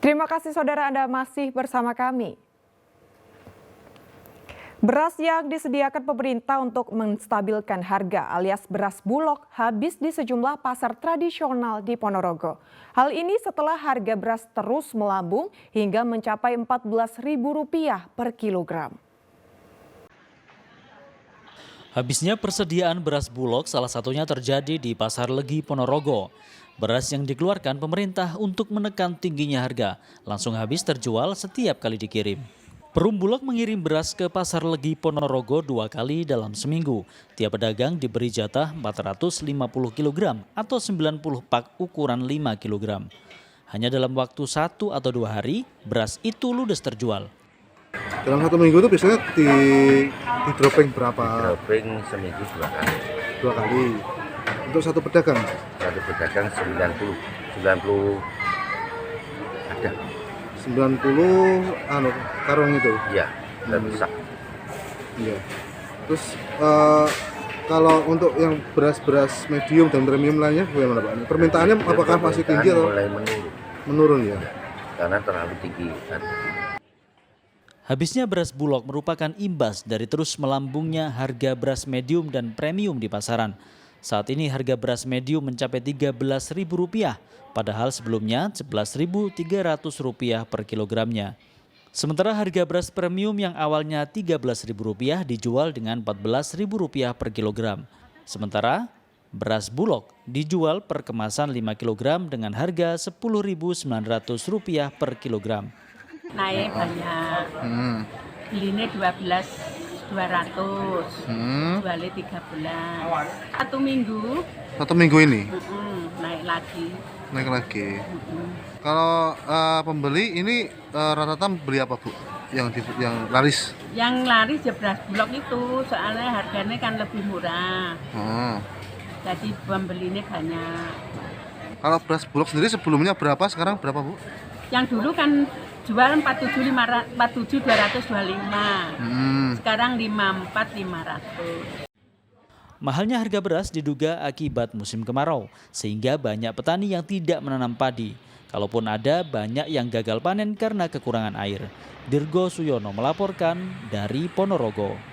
Terima kasih saudara Anda masih bersama kami. Beras yang disediakan pemerintah untuk menstabilkan harga alias beras bulog habis di sejumlah pasar tradisional di Ponorogo. Hal ini setelah harga beras terus melambung hingga mencapai Rp14.000 per kilogram. Habisnya persediaan beras bulog salah satunya terjadi di Pasar Legi Ponorogo. Beras yang dikeluarkan pemerintah untuk menekan tingginya harga langsung habis terjual setiap kali dikirim. Perum Bulog mengirim beras ke Pasar Legi Ponorogo 2 kali dalam seminggu. Tiap pedagang diberi jatah 450 kg atau 90 pak ukuran 5 kg. Hanya dalam waktu 1 atau 2 hari, beras itu ludes terjual. Dalam 1 minggu itu biasanya di dropping berapa? Dropping seminggu 2 kali. 2 kali. Untuk satu pedagang? Satu pedagang 90 ada. 90 karung itu? Iya, dan besar. Iya. Terus kalau untuk yang beras-beras medium dan premium lainnya bagaimana Pak? Permintaannya apakah masih tinggi atau? Mulai menurun. Menurun ya? Karena terlalu tinggi. Habisnya beras bulog merupakan imbas dari terus melambungnya harga beras medium dan premium di pasaran. Saat ini harga beras medium mencapai Rp13.000, padahal sebelumnya Rp11.300 per kilogramnya. Sementara harga beras premium yang awalnya Rp13.000 dijual dengan Rp14.000 per kilogram. Sementara beras bulog dijual per kemasan 5 kg dengan harga Rp10.900 per kilogram. Naik banyak, belinya 12.200, jualnya 13. 1 minggu. 1 minggu ini? Naik lagi. Naik lagi. Kalau pembeli ini rata-rata beli apa Bu? Yang laris? Yang laris ya beras bulog itu, soalnya harganya kan lebih murah. Jadi pembelinya banyak. Kalau beras bulog sendiri sebelumnya berapa, sekarang berapa Bu? Yang dulu kan jualan 47.225, sekarang 54.500. Mahalnya harga beras diduga akibat musim kemarau, sehingga banyak petani yang tidak menanam padi. Kalaupun ada, banyak yang gagal panen karena kekurangan air. Dirgo Suyono melaporkan dari Ponorogo.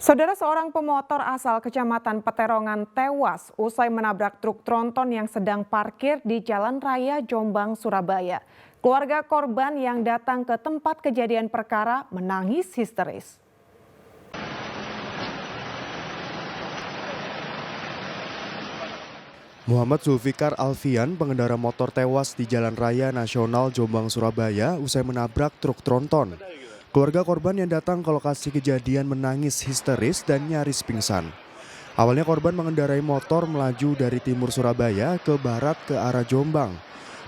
Saudara, seorang pemotor asal Kecamatan Peterongan tewas usai menabrak truk tronton yang sedang parkir di Jalan Raya Jombang, Surabaya. Keluarga korban yang datang ke tempat kejadian perkara menangis histeris. Muhammad Zulfikar Alfian, pengendara motor tewas di Jalan Raya Nasional Jombang, Surabaya usai menabrak truk tronton. Keluarga korban yang datang ke lokasi kejadian menangis histeris dan nyaris pingsan. Awalnya korban mengendarai motor melaju dari timur Surabaya ke barat ke arah Jombang.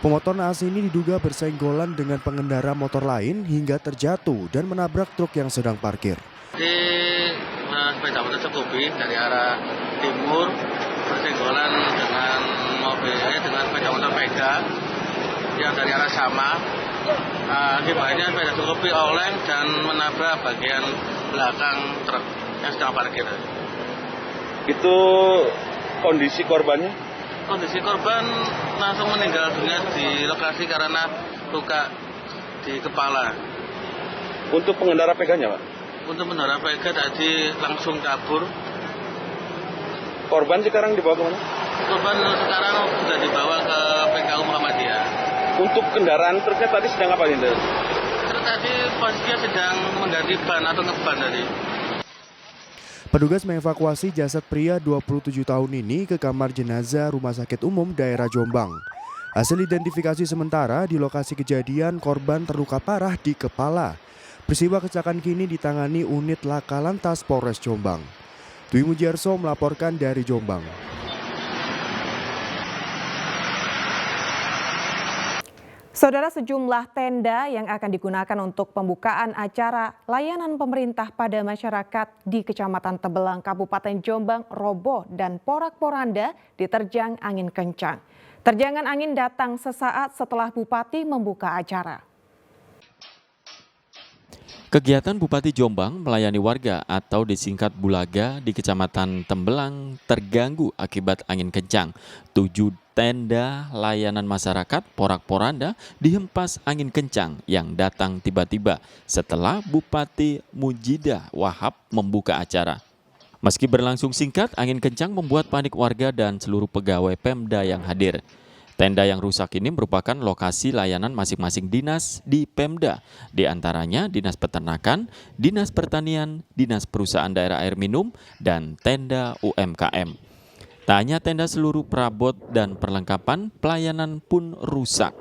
Pemotor naas ini diduga bersenggolan dengan pengendara motor lain hingga terjatuh dan menabrak truk yang sedang parkir. Di sepeda motor Scoopy dari arah timur bersenggolan dengan dengan sepeda motor Vega yang dari arah sama. Akibatnya sepeda Scoopy oleng dan menabrak bagian belakang truk yang sedang parkir. Itu kondisi korbannya? Kondisi korban langsung meninggal dunia di lokasi karena luka di kepala. Untuk pengendara Vega-nya, Pak? Untuk pengendara Vega tadi langsung kabur. Korban sekarang dibawa ke mana? Korban sekarang sudah dibawa ke PKU Muhammadiyah. Untuk kendaraan truknya tadi sedang apa ini? Truk tadi posisinya sedang mengganti ban atau ngeban tadi. Petugas mengevakuasi jasad pria 27 tahun ini ke kamar jenazah Rumah Sakit Umum Daerah Jombang. Hasil identifikasi sementara di lokasi kejadian korban terluka parah di kepala. Peristiwa kecelakaan kini ditangani unit Laka Lantas Polres Jombang. Dwi Mujiarso melaporkan dari Jombang. Saudara, sejumlah tenda yang akan digunakan untuk pembukaan acara layanan pemerintah pada masyarakat di Kecamatan Tebelang, Kabupaten Jombang, roboh dan porak-poranda diterjang angin kencang. Terjangan angin datang sesaat setelah Bupati membuka acara. Kegiatan Bupati Jombang melayani warga atau disingkat Bulaga di Kecamatan Tembelang terganggu akibat angin kencang. 7 tenda layanan masyarakat porak-poranda dihempas angin kencang yang datang tiba-tiba setelah Bupati Mujidah Wahab membuka acara. Meski berlangsung singkat, angin kencang membuat panik warga dan seluruh pegawai Pemda yang hadir. Tenda yang rusak ini merupakan lokasi layanan masing-masing dinas di Pemda, di antaranya Dinas Peternakan, Dinas Pertanian, Dinas Perusahaan Daerah Air Minum, dan tenda UMKM. Tak hanya tenda, seluruh perabot dan perlengkapan pelayanan pun rusak.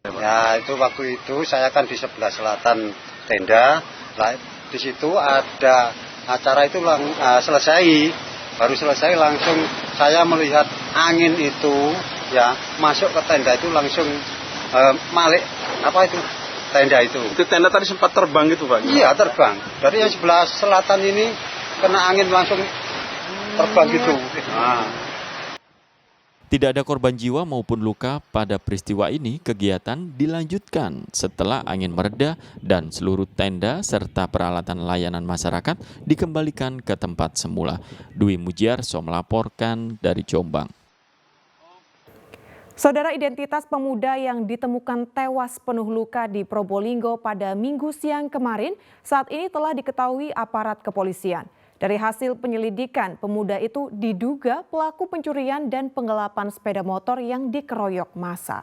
Ya, itu waktu itu saya kan di sebelah selatan tenda, di situ ada acara itu selesai. Baru selesai langsung saya melihat angin itu ya masuk ke tenda itu langsung malik tenda itu. Itu tenda tadi sempat terbang gitu Pak? Iya terbang. Dari yang sebelah selatan ini kena angin langsung terbang gitu. Nah. Tidak ada korban jiwa maupun luka pada peristiwa ini. Kegiatan dilanjutkan setelah angin mereda dan seluruh tenda serta peralatan layanan masyarakat dikembalikan ke tempat semula. Dwi Mujiarso melaporkan dari Jombang. Saudara, identitas pemuda yang ditemukan tewas penuh luka di Probolinggo pada Minggu siang kemarin saat ini telah diketahui aparat kepolisian. Dari hasil penyelidikan, pemuda itu diduga pelaku pencurian dan penggelapan sepeda motor yang dikeroyok massa.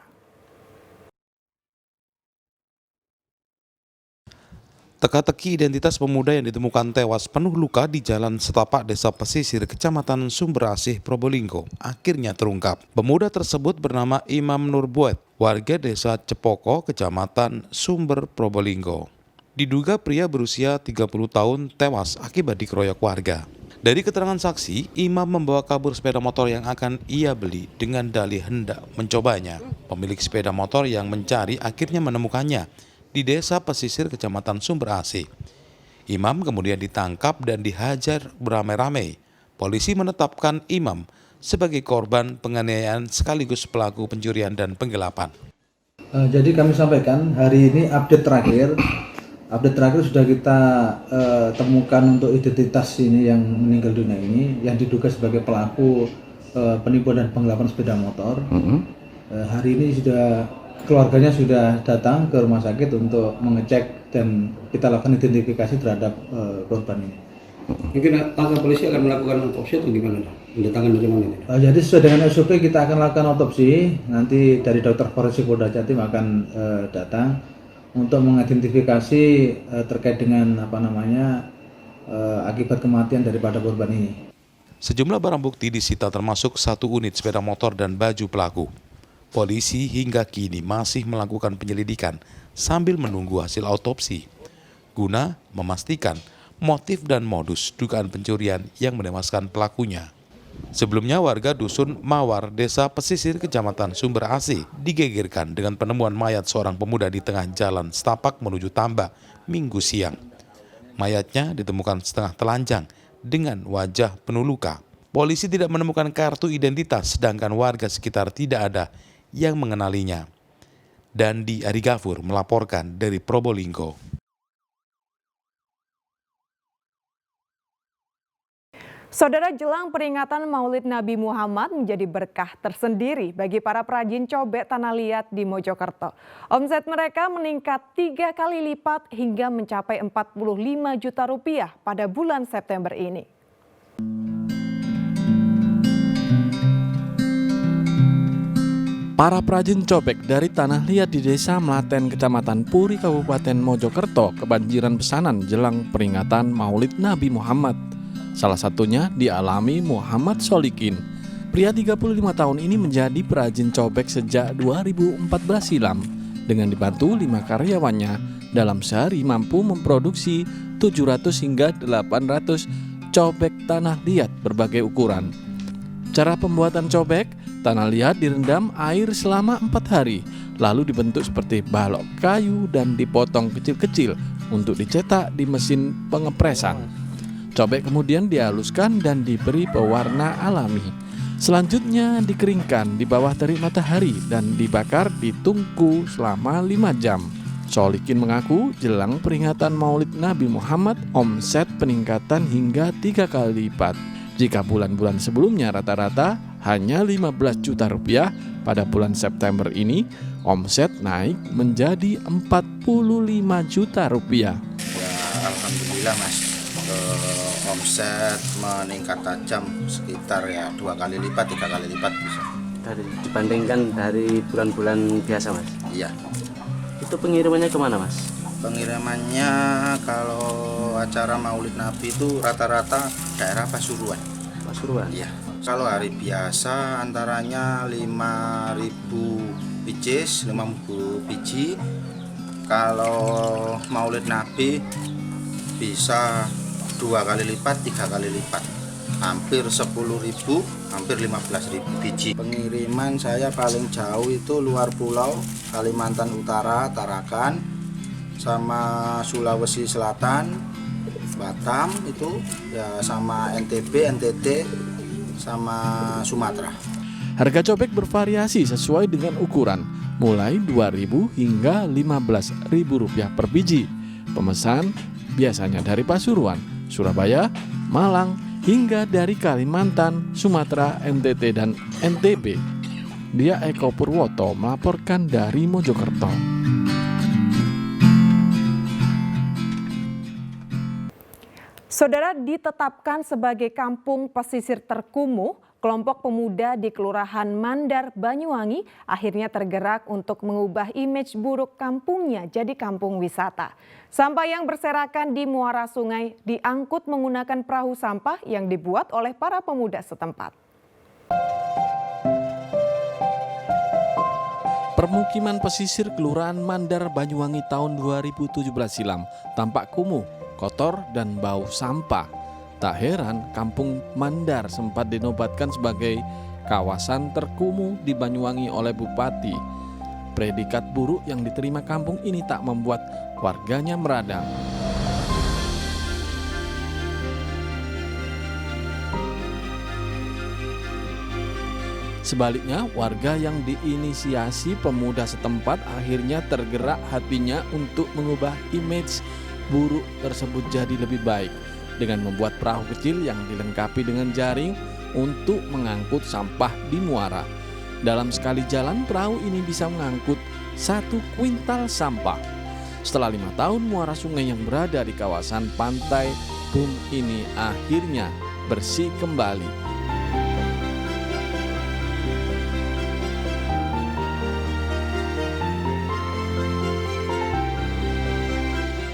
Teka-teki identitas pemuda yang ditemukan tewas penuh luka di Jalan Setapak Desa Pesisir, Kecamatan Sumberasih, Probolinggo, akhirnya terungkap. Pemuda tersebut bernama Imam Nurbuet, warga Desa Cepoko, Kecamatan Sumber, Probolinggo. Diduga pria berusia 30 tahun tewas akibat dikeroyok warga. Dari keterangan saksi, Imam membawa kabur sepeda motor yang akan ia beli dengan dalih hendak mencobanya. Pemilik sepeda motor yang mencari akhirnya menemukannya di Desa Pesisir, Kecamatan Sumberasih. Imam kemudian ditangkap dan dihajar beramai-ramai. Polisi menetapkan Imam sebagai korban penganiayaan sekaligus pelaku pencurian dan penggelapan. Jadi kami sampaikan hari ini update terakhir sudah kita temukan untuk identitas ini yang meninggal dunia ini yang diduga sebagai pelaku penipuan dan penggelapan sepeda motor. Hari ini keluarganya sudah datang ke rumah sakit untuk mengecek dan kita lakukan identifikasi terhadap korban ini. Mungkin langkah polisi akan melakukan otopsi atau gimana? Mendatangkan dari mana ini? Jadi sesuai dengan SOP kita akan lakukan otopsi. Nanti dari dokter forensik Polda Jatim akan datang untuk mengidentifikasi terkait dengan akibat kematian daripada korban ini. Sejumlah barang bukti disita termasuk 1 unit sepeda motor dan baju pelaku. Polisi hingga kini masih melakukan penyelidikan sambil menunggu hasil autopsi guna memastikan motif dan modus dugaan pencurian yang menewaskan pelakunya. Sebelumnya warga Dusun Mawar, Desa Pesisir, Kecamatan Sumberasih digegerkan dengan penemuan mayat seorang pemuda di tengah jalan setapak menuju Tambak Minggu siang. Mayatnya ditemukan setengah telanjang dengan wajah penuh luka. Polisi tidak menemukan kartu identitas sedangkan warga sekitar tidak ada yang mengenalinya. Dandi Arigafur melaporkan dari Probolinggo. Saudara, jelang peringatan Maulid Nabi Muhammad menjadi berkah tersendiri bagi para perajin cobek tanah liat di Mojokerto. Omset mereka meningkat 3 kali lipat hingga mencapai 45 juta rupiah pada bulan September ini. Para perajin cobek dari tanah liat di Desa Melaten, Kecamatan Puri, Kabupaten Mojokerto kebanjiran pesanan jelang peringatan Maulid Nabi Muhammad. Salah satunya dialami Muhammad Solikin. Pria 35 tahun ini menjadi perajin cobek sejak 2014 silam. Dengan dibantu 5 karyawannya, dalam sehari mampu memproduksi 700 hingga 800 cobek tanah liat berbagai ukuran. Cara pembuatan cobek, tanah liat direndam air selama 4 hari, lalu dibentuk seperti balok kayu dan dipotong kecil-kecil untuk dicetak di mesin pengepresan. Cobek kemudian dihaluskan dan diberi pewarna alami. Selanjutnya dikeringkan di bawah terik matahari dan dibakar di tungku selama 5 jam. Solikin mengaku jelang peringatan Maulid Nabi Muhammad, omset peningkatan hingga 3 kali lipat. Jika bulan-bulan sebelumnya rata-rata hanya 15 juta rupiah, pada bulan September ini omset naik menjadi 45 juta rupiah. Ya, alhamdulillah Mas, omset meningkat tajam sekitar ya 2 kali lipat, 3 kali lipat bisa. Dibandingkan dari bulan-bulan biasa Mas? Iya. Itu pengirimannya kemana Mas? Pengirimannya kalau acara Maulid Nabi itu rata-rata daerah Pasuruan. Pasuruan? Iya. Kalau hari biasa antaranya 5.000 biji, 50 biji. Kalau Maulid Nabi bisa 2 kali lipat, 3 kali lipat. Hampir 10.000, hampir 15.000 biji. Pengiriman saya paling jauh itu luar pulau, Kalimantan Utara, Tarakan, sama Sulawesi Selatan, Batam itu, ya sama NTB, NTT, sama Sumatera. Harga cobek bervariasi sesuai dengan ukuran, mulai Rp2.000 hingga Rp15.000 per biji. Pemesan biasanya dari Pasuruan, Surabaya, Malang, hingga dari Kalimantan, Sumatera, NTT, dan NTB. Dia Eko Purwoto melaporkan dari Mojokerto. Saudara, ditetapkan sebagai kampung pesisir terkumuh, kelompok pemuda di Kelurahan Mandar, Banyuwangi akhirnya tergerak untuk mengubah image buruk kampungnya jadi kampung wisata. Sampah yang berserakan di muara sungai diangkut menggunakan perahu sampah yang dibuat oleh para pemuda setempat. Permukiman pesisir Kelurahan Mandar, Banyuwangi tahun 2017 silam tampak kumuh, kotor, dan bau sampah. Tak heran kampung Mandar sempat dinobatkan sebagai kawasan terkumuh di Banyuwangi oleh Bupati. Predikat buruk yang diterima kampung ini tak membuat warganya meradang. Sebaliknya, warga yang diinisiasi pemuda setempat akhirnya tergerak hatinya untuk mengubah image buruk tersebut jadi lebih baik dengan membuat perahu kecil yang dilengkapi dengan jaring untuk mengangkut sampah di muara. Dalam sekali jalan, perahu ini bisa mengangkut 1 kuintal sampah. Setelah 5 tahun, muara sungai yang berada di kawasan pantai Bum ini akhirnya bersih kembali.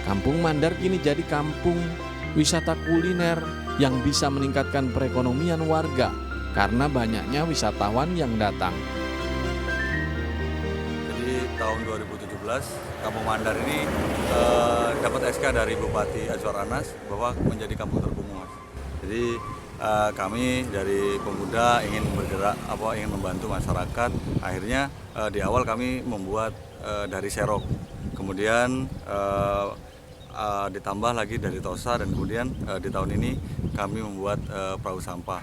Kampung Mandar kini jadi kampung wisata kuliner yang bisa meningkatkan perekonomian warga karena banyaknya wisatawan yang datang. Jadi tahun 2017 Kampung Mandar ini dapat SK dari Bupati Azwar Anas bahwa menjadi kampung terkumuh. Jadi kami dari pemuda ingin bergerak ingin membantu masyarakat. Akhirnya di awal kami membuat dari serok. Kemudian ditambah lagi dari Tosa, dan kemudian di tahun ini kami membuat perahu sampah.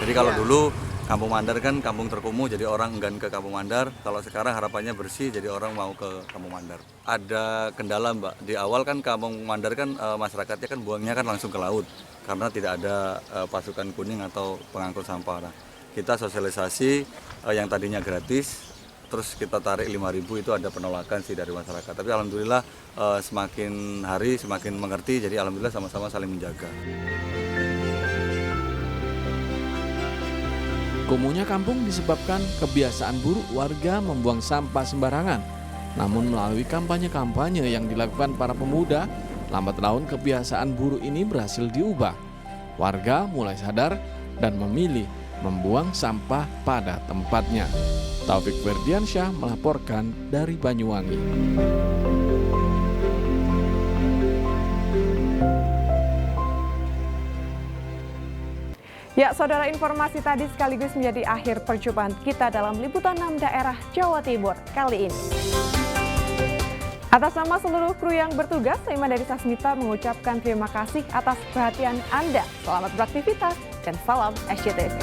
Jadi kalau dulu Kampung Mandar kan kampung terkumuh, jadi orang enggan ke Kampung Mandar. Kalau sekarang harapannya bersih, jadi orang mau ke Kampung Mandar. Ada kendala Mbak, di awal kan Kampung Mandar kan masyarakatnya kan buangnya kan langsung ke laut karena tidak ada pasukan kuning atau pengangkut sampah. Nah, kita sosialisasi yang tadinya gratis, terus kita tarik 5.000 itu ada penolakan sih dari masyarakat. Tapi alhamdulillah semakin hari semakin mengerti, jadi alhamdulillah sama-sama saling menjaga. Kumuhnya kampung disebabkan kebiasaan buruk warga membuang sampah sembarangan. Namun melalui kampanye-kampanye yang dilakukan para pemuda, lambat laun kebiasaan buruk ini berhasil diubah. Warga mulai sadar dan memilih membuang sampah pada tempatnya. Taufik Ferdiansyah melaporkan dari Banyuwangi. Ya, saudara, informasi tadi sekaligus menjadi akhir perjumpaan kita dalam Liputan 6 Daerah Jawa Timur kali ini. Atas nama seluruh kru yang bertugas, saya Mandari Sasmita mengucapkan terima kasih atas perhatian Anda. Selamat beraktivitas dan salam SCTV.